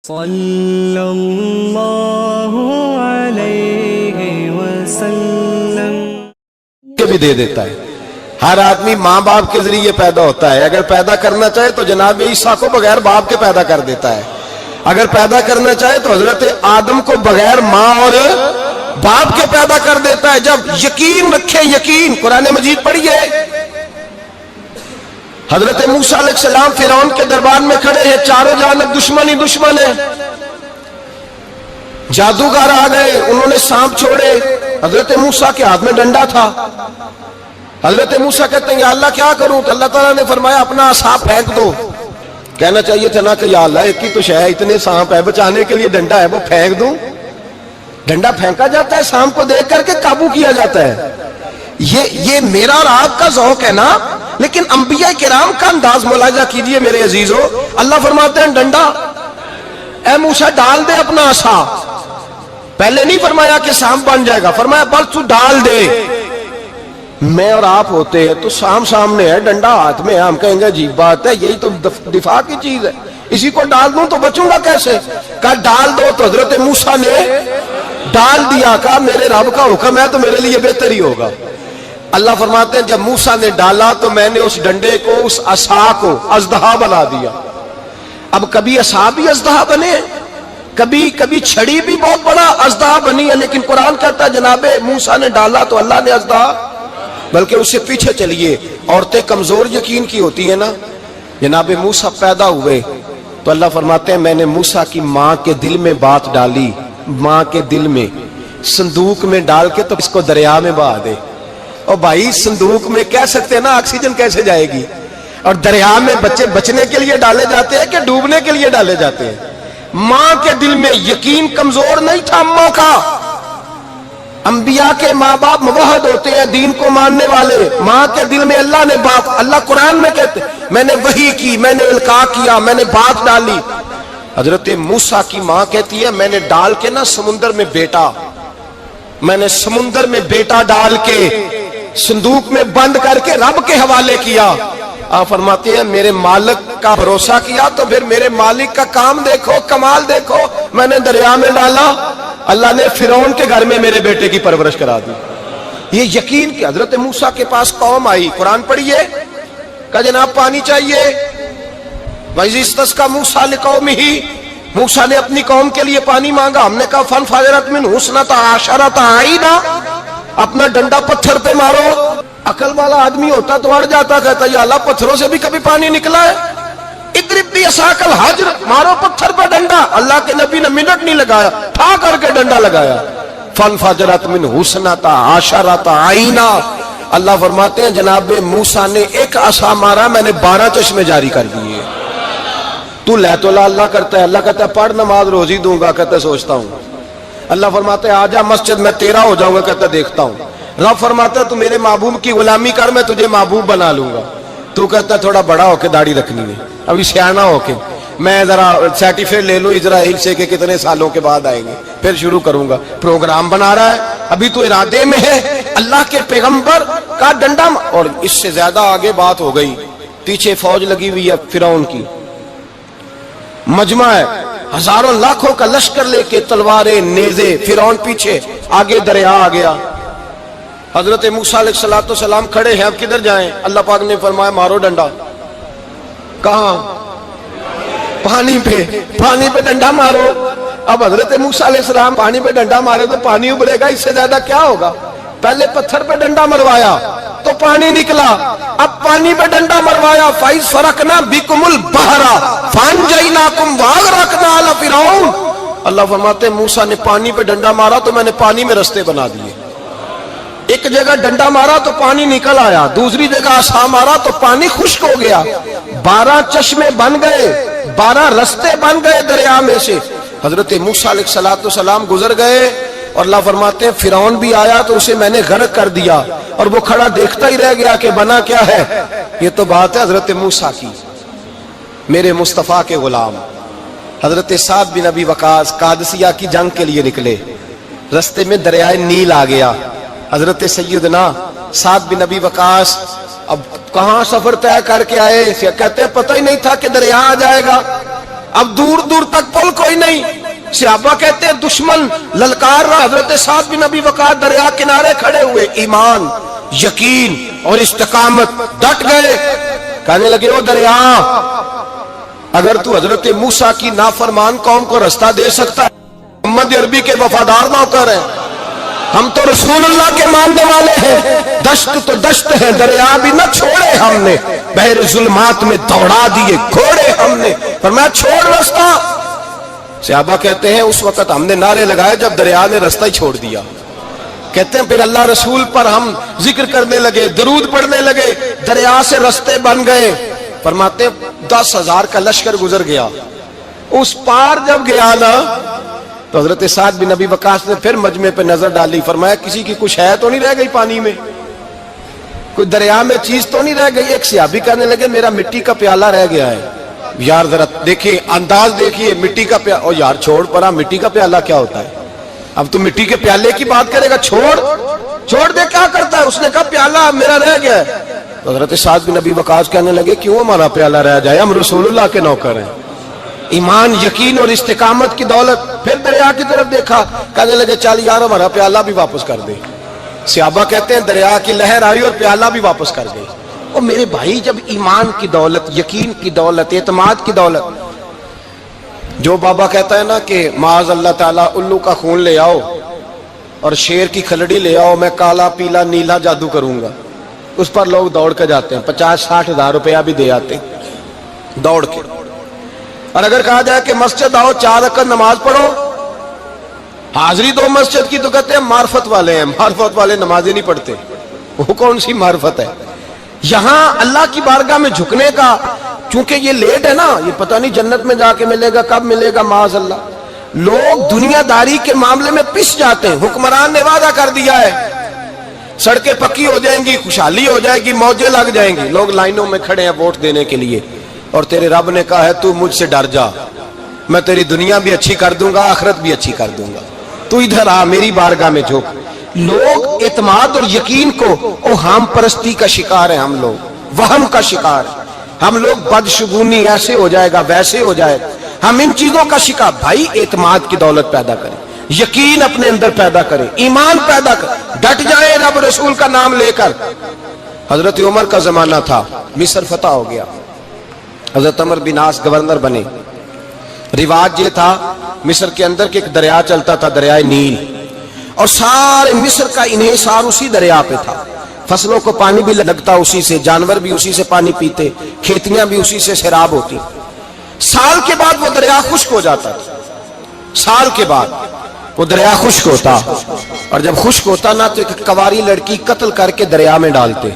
صلی اللہ علیہ وسلم کے بھی دے دیتا ہے. ہر آدمی ماں باپ کے ذریعے پیدا ہوتا ہے. اگر پیدا کرنا چاہے تو جناب عیسیٰ کو بغیر باپ کے پیدا کر دیتا ہے. اگر پیدا کرنا چاہے تو حضرت آدم کو بغیر ماں اور باپ کے پیدا کر دیتا ہے. جب یقین رکھے, یقین, قرآن مجید پڑھیے. حضرت موسیٰ علیہ السلام فرعون کے دربار میں کھڑے ہیں, چاروں جانب دشمن ہی دشمن ہے. جادوگر آ گئے, انہوں نے سانپ چھوڑے. حضرت موسیٰ کے ہاتھ میں ڈنڈا تھا. حضرت موسیٰ کہتے ہیں یا اللہ کیا کروں؟ تو اللہ تعالیٰ نے فرمایا اپنا عصا پھینک دو. کہنا چاہیے تھا نا کہ یا اللہ ایک ہی تو شے ہے, اتنے سانپ ہے, بچانے کے لیے ڈنڈا ہے وہ پھینک دوں. ڈنڈا پھینکا جاتا ہے, سانپ کو دیکھ کر کے قابو کیا جاتا ہے. یہ میرا اور آپ کا ذوق ہے نا, لیکن انبیاء کرام کا انداز ملاحظہ کیجئے میرے عزیزو. اللہ فرماتے ہیں ڈنڈا, اے موسیٰ ڈال دے اپنا عصا. پہلے نہیں فرمایا کہ سانپ بن جائے گا, فرمایا بس تو ڈال دے. میں اور آپ ہوتے ہیں تو سانپ سامنے ہے, ڈنڈا ہاتھ میں ہے, ہم کہیں گے عجیب بات ہے, یہی تو دفاع کی چیز ہے, اسی کو ڈال دوں تو بچوں گا کیسے؟ کہا ڈال دو. تو حضرت موسیٰ نے ڈال دیا. کہا میرے رب کا حکم ہے تو میرے لیے بہتر ہی ہوگا. اللہ فرماتے ہیں جب موسیٰ نے ڈالا تو میں نے اس ڈنڈے کو, اس عصا کو اژدہا بنا دیا. اب کبھی عصا بھی اژدہا بنے, کبھی چھڑی بھی بہت بڑا اژدہا بنی ہے, لیکن قرآن کہتا ہے جناب موسیٰ نے ڈالا تو اللہ نے اژدہا. بلکہ اس سے پیچھے چلیے, عورتیں کمزور یقین کی ہوتی ہیں نا. جناب موسیٰ پیدا ہوئے تو اللہ فرماتے ہیں میں نے موسیٰ کی ماں کے دل میں بات ڈالی, ماں کے دل میں صندوق میں ڈال کے تو اس کو دریا میں بہا دے. اور بھائی صندوق میں کہہ سکتے ہیں نا آکسیجن کیسے جائے گی, اور دریا میں بچے بچنے کے لیے ڈالے جاتے ہیں کہ ڈوبنے کے لیے ڈالے جاتے ہیں. ماں کے دل میں یقین کمزور نہیں تھا اماں کا. انبیاء کے ماں باپ موحد ہوتے ہیں, دین کو ماننے والے. ماں کے دل میں اللہ نے بات, اللہ قرآن میں کہتے میں نے وحی کی, میں نے القاء کیا, میں نے بات ڈالی. حضرت موسیٰ کی ماں کہتی ہے میں نے ڈال کے نا سمندر میں بیٹا, میں نے سمندر میں بیٹا ڈال کے صندوق میں بند کر کے رب کے حوالے کیا. آپ فرماتے ہیں میرے مالک کا بھروسہ کیا تو پھر میرے مالک کا کام دیکھو, کمال دیکھو. میں نے دریا میں ڈالا, اللہ نے فرعون کے گھر میں میرے بیٹے کی پرورش کرا دی. یہ یقین کہ حضرت موسیٰ کے پاس قوم آئی, قرآن پڑھیے. کہا جناب پانی چاہیے. وَإِذِ اسْتَسْقَىٰ مُوسَىٰ لِقَوْمِهِ, موسیٰ نے اپنی قوم کے لیے پانی مانگا. ہم نے کہا فَانْفَجَرَتْ مِنْهُ اثْنَتَا عَشَرَةَ عَيْنًا, اپنا ڈنڈا پتھر پہ مارو. عقل والا آدمی ہوتا تو اڑ جاتا, کہتا یا اللہ پتھروں سے بھی کبھی پانی نکلا ہے؟ اضرب بعصاک الحجر, مارو پتھر پہ ڈنڈا. اللہ کے نبی نے منٹ نہیں لگایا, ٹھا کر کے ڈنڈا لگایا. فَانْفَجَرَتْ مِنْهُ اثْنَتَا عَشَرَةَ عَيْنًا. اللہ فرماتے ہیں جناب موسیٰ نے ایک عصا مارا, میں نے 12 چشمے جاری کر دیے. تو لے تو اللہ کرتا ہے, اللہ کہتا ہے پڑھ نماز روزی دوں گا, کہتا ہے سوچتا ہوں. اللہ فرماتا ہے آجا مسجد میں تیرا ہو جاؤں گا, کہتا ہے دیکھتا ہوں. رب فرماتا ہے تو میرے محبوب کی غلامی کر, میں تجھے محبوب بنا لوں گا. تو کہتا ہے تھوڑا بڑا ہو کے داڑھی رکھنی ہے, ابھی سیانا ہو کے میں ذرا سرٹیفکیٹ لے لوں اسرائیل سے کہ کتنے سالوں کے بعد آئیں گے, پھر شروع کروں گا. پروگرام بنا رہا ہے, ابھی تو ارادے میں ہے. اللہ کے پیغمبر کا ڈنڈا, اور اس سے زیادہ آگے بات ہو گئی. پیچھے فوج لگی ہوئی ہے فرعون کی, مجمع ہے, ہزاروں لاکھوں کا لشکر لے کے, تلواریں, نیزے. فرعون پیچھے, آگے دریا آ گیا. حضرت موسیٰ علیہ السلام کھڑے ہیں, اب کدھر جائیں؟ اللہ پاک نے فرمایا مارو ڈنڈا. کہاں؟ پانی پہ ڈنڈا مارو. اب حضرت موسیٰ علیہ السلام پانی پہ ڈنڈا مارے تو پانی ابلے گا, اس سے زیادہ کیا ہوگا؟ پہلے پتھر پہ ڈنڈا مروایا تو پانی نکلا, اب پانی پہ ڈنڈا مروایا. فَإِذْ فَرَقْنَا بِكُمُ الْبَحْرَ فَأَنْجَيْنَاكُمْ وَأَغْرَقْنَا آلَ فِرْعَوْنَ. اللہ فرماتے ہیں موسیٰ نے پانی پہ ڈنڈا مارا تو میں نے پانی میں رستے بنا دیے. ایک جگہ ڈنڈا مارا تو پانی نکل آیا, دوسری جگہ عصا مارا تو پانی خشک ہو گیا. 12 چشمے بن گئے, 12 رستے بن گئے دریا میں سے. حضرت موسیٰ علیہ السلام گزر گئے, اور اللہ فرماتے ہیں فرعون بھی آیا تو اسے میں نے غرق کر دیا, اور وہ کھڑا دیکھتا ہی رہ گیا کہ بنا کیا ہے. یہ تو بات ہے حضرت موسیٰ کی, میرے مصطفیٰ کے غلام. حضرت سعد بن ابی وقاص قادسیہ کی جنگ کے لیے نکلے, رستے میں دریائے نیل آ گیا. حضرت سیدنا سعد بن ابی وقاص اب کہاں سفر طے کر کے آئے, کہتے ہیں پتہ ہی نہیں تھا کہ دریا آ جائے گا. اب دور دور تک پل کوئی نہیں. صحابہ کہتے ہیں دشمن للکار رہا. حضرت سعد بن ابی وقاص دریا کنارے کھڑے ہوئے, ایمان, یقین اور استقامت, ڈٹ گئے. کہنے لگے او دریا, اگر تو حضرت موسیٰ کی نافرمان قوم کو رستہ دے سکتا ہے, محمد عربی کے وفادار نوکر ہیں, ہم تو رسول اللہ کے ماننے والے ہیں. دشت تو دشت ہے, دریا بھی نہ چھوڑے ہم نے, بحر ظلمات میں دوڑا دیے گھوڑے ہم نے. فرمایا چھوڑ رستہ. صحابہ کہتے ہیں اس وقت ہم نے نعرے لگائے جب دریا نے رستہ ہی چھوڑ دیا. کہتے ہیں پھر اللہ رسول پر ہم ذکر کرنے لگے, درود پڑھنے لگے, دریا سے رستے بن گئے. فرماتے 10,000 کا لشکر گزر گیا. اس پار جب گیا نا تو حضرت سعد بن ابی وقاص نے پھر مجمع پہ نظر ڈالی. فرمایا کسی کی کچھ ہے تو نہیں رہ گئی پانی میں, کوئی دریا میں چیز تو نہیں رہ گئی. ایک صحابی کہنے لگے میرا مٹی کا پیالہ رہ گیا ہے. یار ذرا دیکھیے انداز دیکھیے, مٹی کا پیالہ. او یار چھوڑ پرا, مٹی کا پیالہ کیا ہوتا ہے؟ اب تو مٹی کے پیالے کی بات کرے گا, چھوڑ دے, کیا کرتا ہے؟ اس نے کہا پیالہ میرا رہ گیا ہے. تو حضرت سعد بن ابی وقاص کہنے لگے کیوں ہمارا پیالہ رہ جائے, ہم رسول اللہ کے نوکر ہیں. ایمان, یقین اور استقامت کی دولت. پھر دریا کی طرف دیکھا, کہنے لگے چل یار ہمارا پیالہ بھی واپس کر دے. صحابہ کہتے ہیں دریا کی لہر آئی اور پیالہ بھی واپس کر گئی. اور میرے بھائی جب ایمان کی دولت, یقین کی دولت, اعتماد کی دولت, جو بابا کہتا ہے نا کہ معاذ اللہ تعالیٰ الو کا خون لے آؤ اور شیر کی کھلڑی لے آؤ, میں کالا پیلا نیلا جادو کروں گا, اس پر لوگ دوڑ کے جاتے ہیں, 50-60 ہزار روپیہ بھی دے آتے ہیں دوڑ کے. اور اگر کہا جائے کہ مسجد آؤ 4 رکعت نماز پڑھو, حاضری دو مسجد کی, تو کہتے ہیں معرفت والے ہیں. معرفت والے نمازیں نہیں پڑھتے, وہ کون سی معرفت ہے؟ یہاں اللہ کی بارگاہ میں جھکنے کا, چونکہ یہ لیٹ ہے نا, یہ پتہ نہیں جنت میں جا کے ملے گا, کب ملے گا, معاذ اللہ. لوگ دنیا داری کے معاملے میں پس جاتے ہیں. حکمران نے وعدہ کر دیا ہے سڑکیں پکی ہو جائیں گی, خوشحالی ہو جائے گی, موجیں لگ جائیں گی, لوگ لائنوں میں کھڑے ہیں ووٹ دینے کے لیے. اور تیرے رب نے کہا ہے تو مجھ سے ڈر جا, میں تیری دنیا بھی اچھی کر دوں گا, آخرت بھی اچھی کر دوں گا, تو ادھر آ میری بارگاہ میں جھک. لوگ اعتماد اور یقین کو اوہام پرستی کا شکار ہیں, ہم لوگ وہم کا شکار ہیں. ہم لوگ بدشگونی ایسے ہو جائے گا, ویسے ہو جائے گا, ہم ان چیزوں کا شکار. بھائی اعتماد کی دولت پیدا کریں, یقین اپنے اندر پیدا کریں, ایمان پیدا کریں, ڈٹ جائیں رب رسول کا نام لے کر. حضرت عمر کا زمانہ تھا, مصر فتح ہو گیا, حضرت عمر بن عاص گورنر بنے. رواج یہ تھا مصر کے اندر کہ ایک دریا چلتا تھا, دریائے نیل, اور سارے مصر کا انحصار اسی دریا پہ تھا. فصلوں کو پانی بھی لگتا اسی سے, جانور بھی اسی سے پانی پیتے, کھیتیاں بھی اسی سے سیراب ہوتی. سال کے بعد وہ دریا خشک ہو جاتا تھا, سال کے بعد وہ دریا خشک ہوتا, اور جب خشک ہوتا نا تو ایک کواری لڑکی قتل کر کے دریا میں ڈالتے,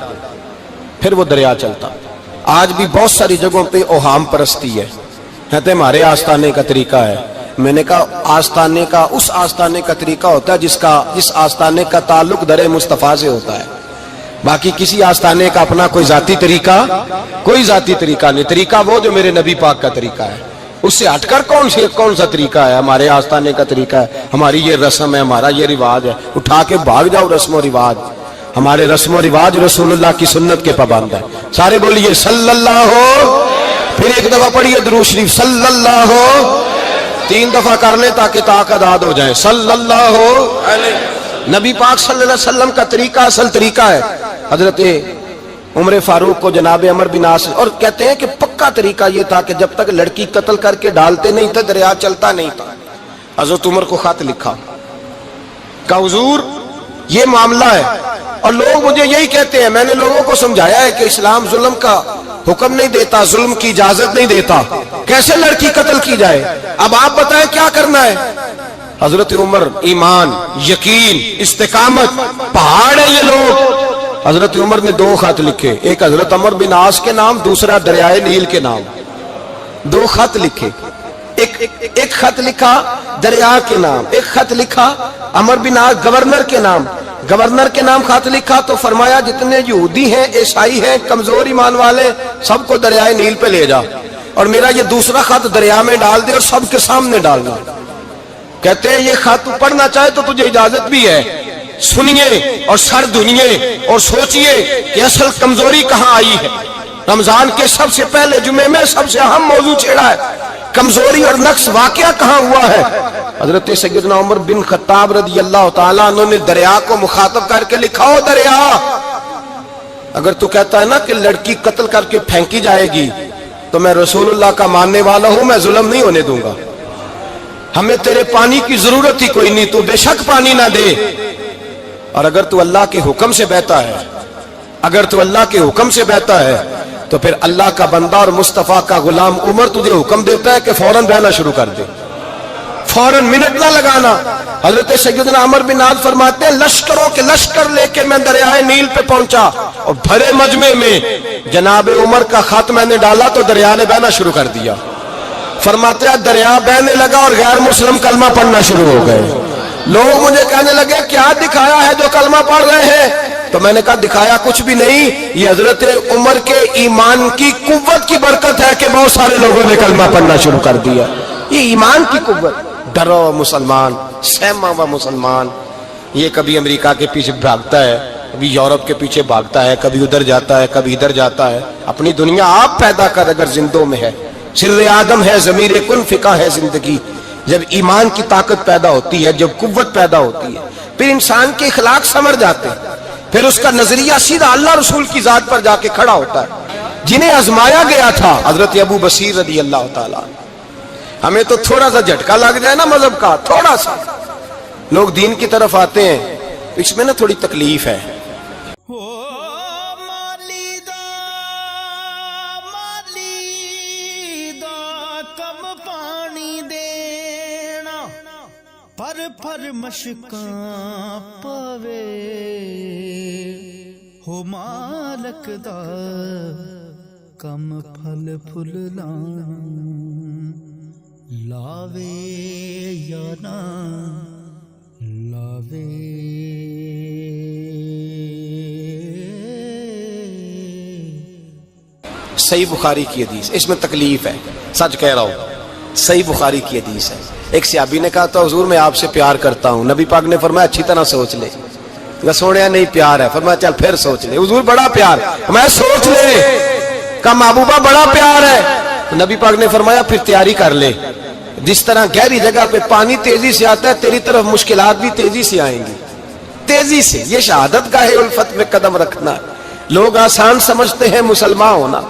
پھر وہ دریا چلتا. آج بھی بہت ساری جگہوں پہ اوہام پرستی ہے, کہتے ہیں ہمارے آستانے کا طریقہ ہے. میں نے کہا آستانے کا, اس آستانے کا طریقہ ہوتا ہے جس آستانے کا تعلق در مصطفیٰ سے ہوتا ہے. باقی کسی آستانے کا اپنا کوئی ذاتی طریقہ نہیں. طریقہ وہ جو میرے نبی پاک کا طریقہ ہے, اس سے ہٹ کر کون سا طریقہ ہے؟ ہمارے آستانے کا طریقہ ہے, ہماری یہ رسم ہے, ہمارا یہ رواج ہے. اٹھا کے بھاگ جاؤ رسم و رواج. ہمارے رسم و رواج رسول اللہ کی سنت کے پابند ہے. سارے بولیے صلی اللہ ہو, پھر ایک دفعہ پڑھیے درود شریف صلی اللہ ہو, 3 دفعہ کر لیں تاکہ طاقت عاد ہو جائے. صلی اللہ ہو, نبی پاک صلی اللہ علیہ وسلم کا طریقہ اصل طریقہ ہے. حضرت عمر فاروق کو جناب عمر بن عاص, اور کہتے ہیں کہ پکا طریقہ یہ تھا کہ جب تک لڑکی قتل کر کے ڈالتے نہیں تھے دریا چلتا نہیں تھا. حضرت عمر کو خط لکھا کہ حضور یہ معاملہ ہے, اور لوگ مجھے یہی کہتے ہیں. میں نے لوگوں کو سمجھایا ہے کہ اسلام ظلم کا حکم نہیں دیتا, ظلم کی اجازت نہیں دیتا, کیسے لڑکی قتل کی جائے. اب آپ بتائیں کیا کرنا ہے. حضرت عمر ایمان, یقین, استقامت, پہاڑ ہے یہ لوگ. حضرت عمر نے 2 خط لکھے, ایک حضرت عمر بن عاص کے نام, دوسرا دریائے نیل کے نام. 2 خط لکھے, ایک خط لکھا دریا کے نام, ایک خط لکھا عمر بن عاص گورنر کے نام. گورنر کے نام خط لکھا تو فرمایا جتنے یہودی ہیں, عیسائی ہیں, کمزور ایمان والے, سب کو دریائے نیل پہ لے جا, اور میرا یہ دوسرا خط دریا میں ڈال دے اور سب کے سامنے ڈالنا. کہتے ہیں یہ خط پڑھنا چاہے تو تجھے اجازت بھی ہے, سنیے اور سر دھنیے اور سوچئے کہ اصل کمزوری کہاں آئی ہے. رمضان کے سب سے پہلے جمعے میں سب سے اہم موضوع چھیڑا ہے، کمزوری اور نقص واقعہ کہاں ہوا ہے؟ حضرت سیدنا عمر بن خطاب رضی اللہ تعالیٰ عنہ نے دریا کو مخاطب کر کے لکھا، ہو دریا، اگر تو کہتا ہے نا کہ لڑکی قتل کر کے پھینکی جائے گی تو میں رسول اللہ کا ماننے والا ہوں، میں ظلم نہیں ہونے دوں گا، ہمیں تیرے پانی کی ضرورت ہی کوئی نہیں، تو بے شک پانی نہ دے، اور اگر تو اللہ کے حکم سے بہتا ہے، اگر تو اللہ کے حکم سے بہتا ہے تو پھر اللہ کا بندہ اور مصطفیٰ کا غلام عمر تجھے حکم دیتا ہے کہ فوراً بہنا شروع کر دے، فوراً منٹ نہ لگانا۔ حضرت سیدنا عمر بن عاص فرماتے ہیں لشکروں کے لشکر لے کے میں دریائے نیل پہ پہنچا اور بھرے مجمع میں جناب عمر کا خط میں نے ڈالا تو دریا نے بہنا شروع کر دیا۔ فرماتے ہیں دریا بہنے لگا اور غیر مسلم کلمہ پڑھنا شروع ہو گئے، لوگ مجھے کہنے لگے کیا دکھایا ہے جو کلمہ پڑھ رہے ہیں؟ تو میں نے کہا دکھایا کچھ بھی نہیں، یہ حضرت عمر کے ایمان کی قوت کی برکت ہے کہ بہت سارے لوگوں نے کلمہ پڑھنا شروع کر دیا، یہ ایمان کی قوت۔ ڈرا ہوا مسلمان، سہما ہوا مسلمان، یہ کبھی امریکہ کے پیچھے بھاگتا ہے، کبھی یورپ کے پیچھے بھاگتا ہے، کبھی ادھر جاتا ہے، کبھی ادھر جاتا ہے۔ اپنی دنیا آپ پیدا کر اگر زندوں میں ہے، سر آدم ہے، ضمیر کن فقہ ہے زندگی۔ جب ایمان کی طاقت پیدا ہوتی ہے، جب قوت پیدا ہوتی ہے، پھر انسان کے اخلاق سمر جاتے ہیں، پھر اس کا نظریہ سیدھا اللہ رسول کی ذات پر جا کے کھڑا ہوتا ہے۔ جنہیں آزمایا گیا تھا حضرت ابو بصیر رضی اللہ تعالیٰ، ہمیں تو تھوڑا سا جھٹکا لگ جائے نا مذہب کا، تھوڑا سا لوگ دین کی طرف آتے ہیں، اس میں نا تھوڑی تکلیف ہے۔ پر مشکاں پاوے ہو مالک دا کم پھل پھل لاوے یا نہ لاوے۔ صحیح بخاری کی حدیث، اس میں تکلیف ہے، سچ کہہ رہا ہوں، صحیح بخاری کی حدیث ہے۔ ایک صحابی نے کہا تو حضور میں آپ سے پیار کرتا ہوں، نبی پاک نے فرمایا اچھی طرح سوچ لے، سوڑیا نہیں پیار ہے، فرمایا چل پھر سوچ لے، حضور بڑا پیار، میں سوچ لے، کہا محبوبہ بڑا پیار ہے، نبی پاک نے فرمایا پھر تیاری کر لے، جس طرح گہری جگہ پہ پانی تیزی سے آتا ہے تیری طرف مشکلات بھی تیزی سے آئیں گی، تیزی سے۔ یہ شہادت گاہ الفت میں قدم رکھنا، لوگ آسان سمجھتے ہیں مسلمان ہونا،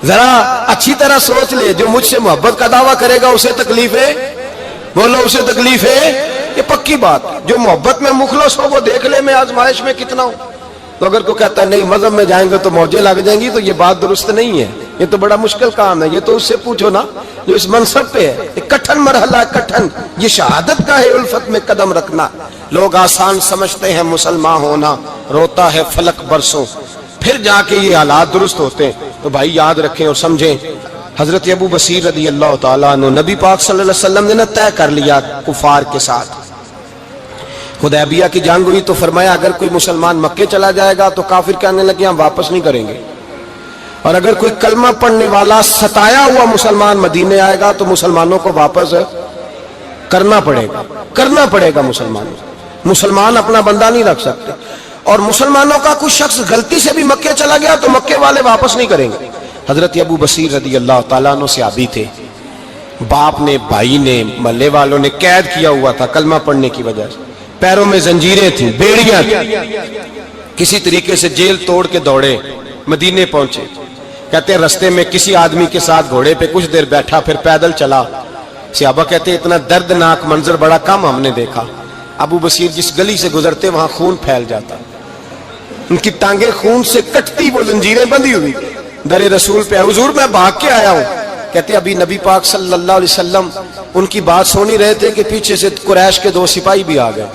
ذرا اچھی طرح سوچ لے، جو مجھ سے محبت کا دعویٰ کرے گا اسے تکلیف ہے، بولو اسے تکلیف ہے، یہ پکی بات۔ جو محبت میں مخلص ہو وہ دیکھ لے میں آزمائش میں کتنا ہوں۔ تو اگر کوئی کہتا ہے نہیں مذہب میں جائیں گے تو موجیں لگ جائیں گی، تو یہ بات درست نہیں ہے، یہ تو بڑا مشکل کام ہے، یہ تو اس سے پوچھو نا جو اس منصب پہ ہے، یہ کٹھن مرحلہ ہے، کٹھن، یہ شہادت کا ہے الفت میں قدم رکھنا۔ لوگ آسان سمجھتے ہیں مسلمان ہونا، روتا ہے فلک برسوں، پھر جا کے یہ حالات درست ہوتے ہیں۔ تو بھائی یاد رکھیں اور سمجھیں، حضرت ابو بصیر رضی اللہ تعالیٰ عنہ، نبی پاک صلی اللہ علیہ وسلم نے نہ طے کر لیا کفار کے ساتھ، حدیبیہ کی جنگ ہوئی تو فرمایا اگر کوئی مسلمان مکے چلا جائے گا تو کافر کہنے لگے ہم واپس نہیں کریں گے، اور اگر کوئی کلمہ پڑھنے والا ستایا ہوا مسلمان مدینے آئے گا تو مسلمانوں کو واپس کرنا پڑے گا مسلمان اپنا بندہ نہیں رکھ سکتے، اور مسلمانوں کا کوئی شخص غلطی سے بھی مکے چلا گیا تو مکے والے واپس نہیں کریں گے۔ حضرت ابو بصیر رضی اللہ تعالیٰ عنہ صحابی تھے، باپ نے، بھائی نے، محلے والوں نے قید کیا ہوا تھا کلمہ پڑھنے کی وجہ سے، پیروں میں زنجیریں تھیں، بیڑیاں تھیں، کسی طریقے سے جیل توڑ کے دوڑے مدینے پہنچے۔ کہتے ہیں رستے میں کسی آدمی کے ساتھ گھوڑے پہ کچھ دیر بیٹھا پھر پیدل چلا، صحابہ کہتے ہیں اتنا دردناک منظر بڑا کم ہم نے دیکھا، ابو بصیر جس گلی سے گزرتے وہاں خون پھیل جاتا، ان کی ٹانگیں خون سے کٹتی، وہ زنجیریں بندھی ہوئی، در رسول پہ حضور میں بھاگ کے آیا ہوں۔ کہتے ابھی نبی پاک صلی اللہ علیہ وسلم ان کی بات سن ہی رہے تھے کہ پیچھے سے قریش کے 2 سپاہی بھی آ گئے،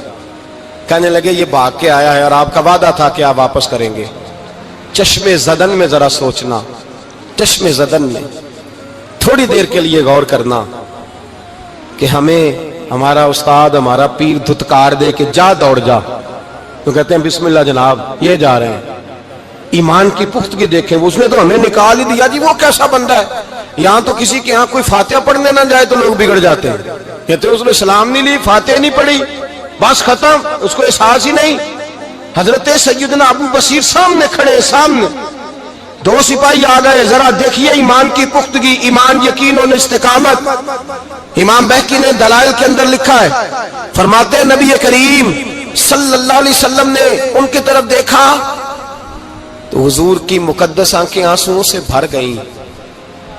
کہنے لگے یہ بھاگ کے آیا ہے اور آپ کا وعدہ تھا کہ آپ واپس کریں گے۔ چشم زدن میں ذرا سوچنا، چشم زدن میں تھوڑی دیر کے لیے غور کرنا کہ ہمیں ہمارا استاد، ہمارا پیر دھتکار دے کہ جا دوڑ جا، تو کہتے ہیں بسم اللہ جناب یہ جا رہے ہیں۔ ایمان کی پختگی دیکھیں، اس نے تو ہمیں نکال ہی دیا جی، وہ کیسا بندہ ہے، یہاں تو کسی کے یہاں کوئی فاتحہ پڑھنے نہ جائے تو لوگ بگڑ جاتے ہیں، کہتے ہیں اس نے سلام نہیں لی، فاتحہ نہیں پڑھی، بس ختم، اس کو احساس ہی نہیں۔ حضرت سیدنا ابو بصیر سامنے کھڑے، سامنے دو سپاہی آ گئے، ذرا دیکھیے ایمان کی پختگی، ایمان، یقین اور استقامت۔ امام بہقی نے دلائل کے اندر لکھا ہے، فرماتے ہیں نبی کریم صلی اللہ علیہ وسلم نے ان کی طرف دیکھا تو حضور کی مقدس آنکھیں آنسوؤں سے بھر گئیں۔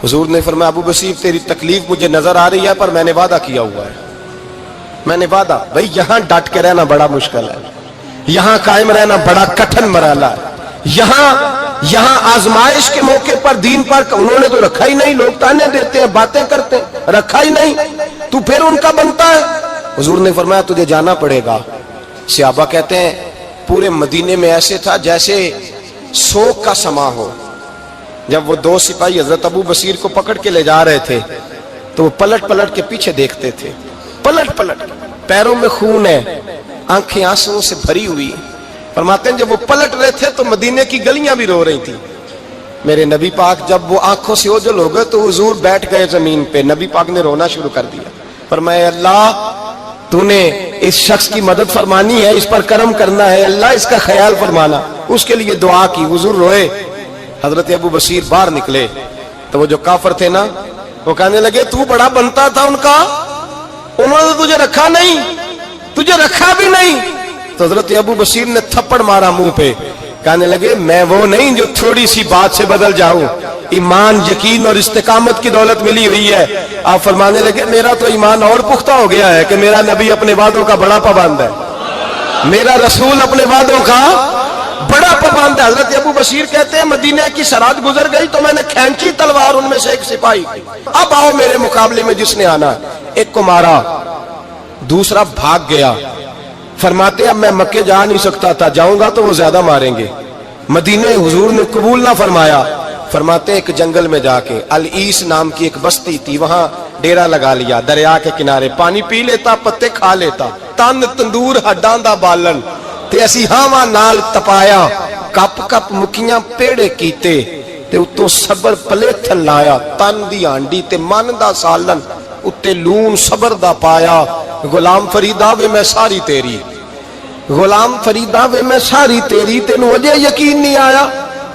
حضور نے فرمایا ابو بصیر تیری تکلیف مجھے نظر آ رہی ہے، پر میں نے وعدہ کیا ہوا ہے، میں نے وعدہ، بھئی یہاں ڈٹ کے رہنا بڑا مشکل ہے، یہاں قائم رہنا بڑا کٹھن مرحلہ ہے، یہاں آزمائش کے موقع پر دین پر انہوں نے تو رکھا ہی نہیں، لوگ تانے دیتے ہیں، باتیں کرتے ہیں، رکھا ہی نہیں، تو پھر ان کا بنتا ہے۔ حضور نے فرمایا تجھے جانا پڑے گا۔ صحابہ کہتے ہیں پورے مدینے میں ایسے تھا جیسے سوگ کا سما ہو۔ جب وہ دو سپاہی حضرت ابو بصیر کو پکڑ کے لے جا رہے تھے تو وہ پلٹ پلٹ کے پیچھے دیکھتے تھے، پلٹ پلٹ، پیروں میں خون ہے، آنکھیں آنسوؤں سے بھری ہوئی۔ فرماتے ہیں جب وہ پلٹ رہے تھے تو مدینے کی گلیاں بھی رو رہی تھی۔ میرے نبی پاک جب وہ آنکھوں سے اوجھل ہو گئے تو حضور بیٹھ گئے زمین پہ، نبی پاک نے رونا شروع کر دیا۔ فرمایا اللہ تو نے اس شخص کی مدد فرمانی ہے، اس پر کرم کرنا ہے، اللہ اس کا خیال فرمانا، اس کے لیے دعا کی۔ حضور روئے۔ حضرت ابو بصیر باہر نکلے تو وہ جو کافر تھے نا وہ کہنے لگے تو بڑا بنتا تھا ان کا، انہوں نے تجھے رکھا نہیں، تجھے رکھا بھی نہیں۔ تو حضرت ابو بصیر نے تھپڑ مارا منہ پہ، کہنے لگے میں وہ نہیں جو تھوڑی سی بات سے بدل جاؤں، ایمان، یقین اور استقامت کی دولت ملی ہوئی ہے۔ آپ فرمانے لگے میرا تو ایمان اور پختہ ہو گیا ہے کہ میرا نبی اپنے وعدوں کا بڑا پابند ہے، میرا رسول اپنے وعدوں کا بڑا پابند ہے۔ حضرت ابو بصیر کہتے ہیں مدینے کی سرحد گزر گئی تو میں نے کھینچی تلوار، ان میں سے ایک سپاہی، اب آؤ میرے مقابلے میں جس نے آنا۔ ایک کو مارا، دوسرا بھاگ گیا۔ فرماتے اب میں مکے جا نہیں سکتا تھا، جاؤں گا تو وہ زیادہ ماریں گے، مدینے حضور نے قبول نہ فرمایا۔ فرماتے ایک جنگل میں جا کے العیس نام کی ایک بستی تھی، وہاں ڈیرا لگا لیا، دریا کے کنارے، پانی پی لیتا، پتے کھا لیتا، تن تندور ہڈاں دا بالن تے اسی ہاواں نال تپایا، کپ کپ مکیاں پیڑے کیتے تے اتوں صبر پلیتھن لایا، تن دی ہانڈی تے من دا سالن اتے لون صبر دا پایا۔ غلام فریدا وے میں ساری تیری، غلام فریدا وے میں ساری تیری، تینوں اجے یقین نہیں آیا۔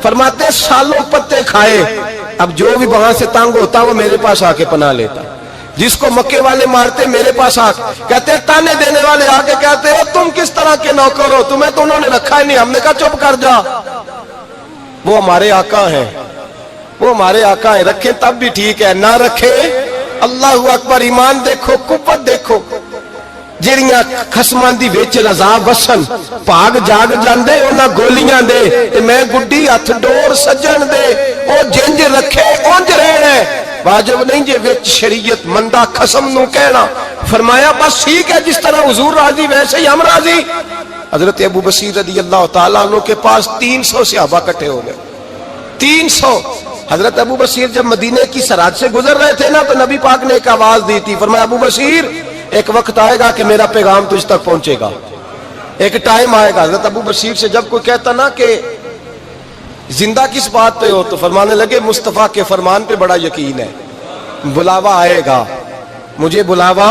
فرماتے سالوں پتے کھائے، اب جو بھی وہاں سے تنگ ہوتا وہ میرے پاس آ کے پناہ لیتا، جس کو مکے والے مارتے میرے پاس آ کہتے تانے دینے والے آ کے کہتے ہو تم کس طرح کے نوکر ہو، تمہیں تو انہوں نے رکھا ہی نہیں۔ ہم نے کہا چپ کر جا، وہ ہمارے آقا ہیں، وہ ہمارے آقا ہیں، رکھے تب بھی ٹھیک ہے، نہ رکھے اللہ اکبر۔ ایمان دیکھو، قوت دیکھو، جڑیاں خصماں دی وچ رضا وسن، پاگ جاگ جاندے انہاں گولیاں دے تے میں گڈی ہتھ ڈور سجن دے، او جنج رکھے اونج رہنا، واجب نہیں جے وچ شریعت مندہ خصم نو کہنا۔ فرمایا بس ٹھیک ہے، جس طرح حضور راضی ویسے ہی ہم راضی۔ حضرت ابو بصیر رضی اللہ تعالیٰ عنہ کے پاس 300 صحابہ اکٹھے ہو گئے، 300۔ حضرت ابو بصیر جب مدینے کی سرحد سے گزر رہے تھے نا تو نبی پاک نے ایک آواز دی تھی، فرمایا ابو بصیر ایک وقت آئے گا کہ میرا پیغام تجھ تک پہنچے گا، ایک ٹائم آئے گا۔ حضرت ابو بصیر سے جب کوئی کہتا نا کہ زندہ کس بات پہ ہو تو فرمانے لگے مصطفیٰ کے فرمان پہ بڑا یقین ہے، بلاوا آئے گا، مجھے بلاوا،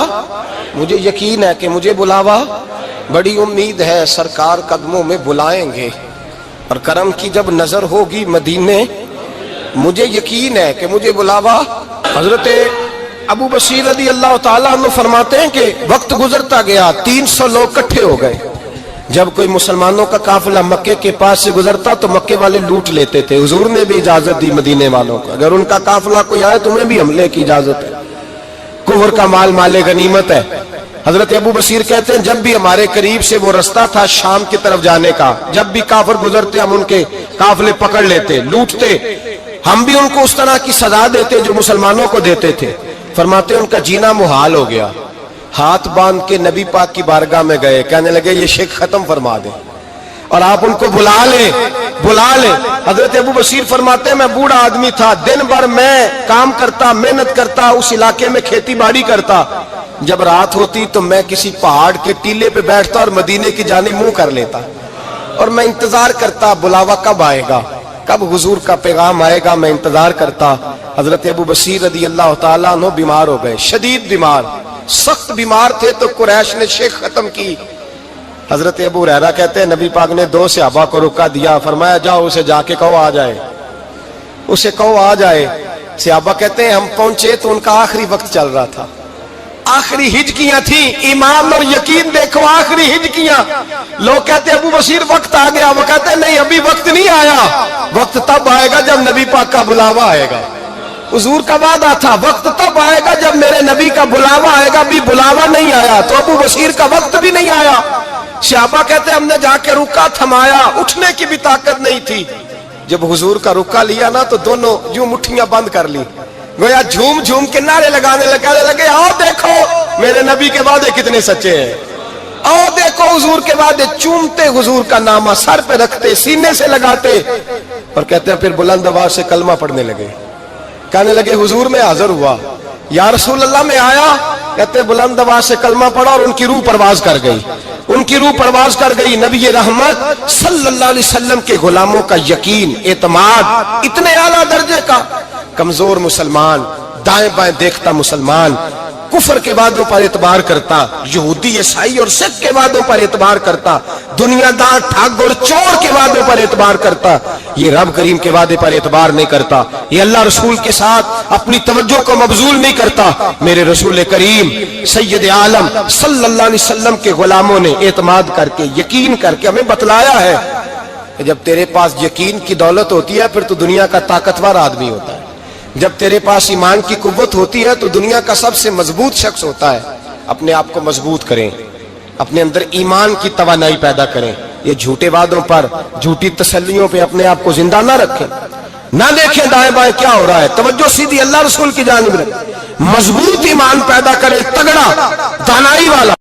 مجھے یقین ہے کہ مجھے بلاوا، بڑی امید ہے سرکار قدموں میں بلائیں گے، اور کرم کی جب نظر ہوگی مدینے، مجھے یقین ہے کہ مجھے بلاوا۔ حضرت ابو بصیر رضی اللہ تعالیٰ عنہ فرماتے ہیں کہ وقت گزرتا گیا، 300 لوگ کٹھے ہو گئے۔ جب کوئی مسلمانوں کا قافلہ مکے کے پاس سے گزرتا تو مکے والے لوٹ لیتے تھے۔ حضور نے بھی اجازت دی مدینے والوں کو، اگر ان کا قافلہ کوئی آئے تمہیں بھی حملے کی اجازت ہے، کفر کا مال مال غنیمت ہے۔ حضرت ابو بصیر کہتے ہیں جب بھی ہمارے قریب سے وہ رستہ تھا شام کی طرف جانے کا، جب بھی کافر گزرتے ہم ان کے قافلے پکڑ لیتے، لوٹتے، ہم بھی ان کو اس طرح کی سزا دیتے جو مسلمانوں کو دیتے تھے۔ فرماتے ان کا جینا محال ہو گیا، ہاتھ باندھ کے نبی پاک کی بارگاہ میں گئے، کہنے لگے یہ شرک ختم فرما دیں اور آپ ان کو بلا لیں، بلا لیں۔ حضرت ابو بصیر فرماتے ہیں میں بوڑھا آدمی تھا، دن بھر میں کام کرتا، محنت کرتا، اس علاقے میں کھیتی باڑی کرتا، جب رات ہوتی تو میں کسی پہاڑ کے ٹیلے پہ بیٹھتا اور مدینے کی جانب منہ کر لیتا اور میں انتظار کرتا بلاوا کب آئے گا، کب حضور کا پیغام آئے گا، میں انتظار کرتا۔ حضرت ابو بصیر رضی اللہ تعالیٰ عنہ بیمار ہو گئے، شدید بیمار، سخت بیمار تھے تو قریش نے شیخ ختم کی۔ حضرت ابو ہریرہ کہتے ہیں نبی پاک نے 2 صحابہ کو روکا دیا، فرمایا جاؤ اسے جا کے کہو آ جائے۔ اسے کہو آ جائے. صحابہ کہتے ہیں ہم پہنچے تو ان کا آخری وقت چل رہا تھا, آخری ہجکیاں تھیں. ایمان اور یقین دیکھو, آخری ہجکیاں. لوگ کہتے ہیں ابو بشیر وقت آ گیا, وہ کہتے ہیں نہیں ابھی وقت نہیں آیا, وقت تب آئے گا جب نبی پاک کا بلاوا آئے گا. حضور کا وعدہ تھا وقت تب آئے گا جب میرے نبی کا بلاوا آئے گا, ابھی بلاوا نہیں آیا. تو ابو بشیر کا وقت بھی نہیں آیا. صحابہ کہتے ہیں ہم نے جا کے رکا تھمایا, اٹھنے کی بھی طاقت نہیں تھی. جب حضور کا رکا لیا نا تو دونوں یوں مٹھیاں بند کر لی, گویا جھوم جھوم کے نعرے لگانے لگے آؤ دیکھو میرے نبی کے وعدے کتنے سچے ہیں, آؤ دیکھو حضور کے وعدے. چومتے حضور کا نامہ, سر پہ رکھتے, سینے سے لگاتے, اور کہتے ہیں پھر بلند آواز سے کلمہ پڑھنے لگے. کہنے لگے حضور میں حاضر ہوا, یا رسول اللہ میں آیا. کہتے ہیں بلند آواز سے کلمہ پڑھا اور ان کی روح پرواز کر گئی, ان کی روح پرواز کر گئی. نبی رحمت صلی اللہ علیہ وسلم کے غلاموں کا یقین, اعتماد اتنے اعلیٰ درجے کا. کمزور مسلمان, دائیں بائیں دیکھتا مسلمان, کفر کے وعدوں پر اعتبار کرتا, یہودی عیسائی اور سکھ کے وعدوں پر اعتبار کرتا, دنیا دار ٹھگ اور چور کے وعدوں پر اعتبار کرتا, یہ رب کریم کے وعدے پر اعتبار نہیں کرتا. یہ اللہ رسول کے ساتھ اپنی توجہ کو مبذول نہیں کرتا. میرے رسول کریم سید عالم صلی اللہ علیہ وسلم کے غلاموں نے اعتماد کر کے, یقین کر کے ہمیں بتلایا ہے کہ جب تیرے پاس یقین کی دولت ہوتی ہے پھر تو دنیا کا طاقتور آدمی ہوتا ہے. جب تیرے پاس ایمان کی قوت ہوتی ہے تو دنیا کا سب سے مضبوط شخص ہوتا ہے. اپنے آپ کو مضبوط کریں, اپنے اندر ایمان کی توانائی پیدا کریں. یہ جھوٹے وعدوں پر, جھوٹی تسلیوں پہ اپنے آپ کو زندہ نہ رکھیں, نہ دیکھیں دائیں بائیں کیا ہو رہا ہے. توجہ سیدھی اللہ رسول کی جانب رکھیں, مضبوط ایمان پیدا کریں, تگڑا, دانائی والا.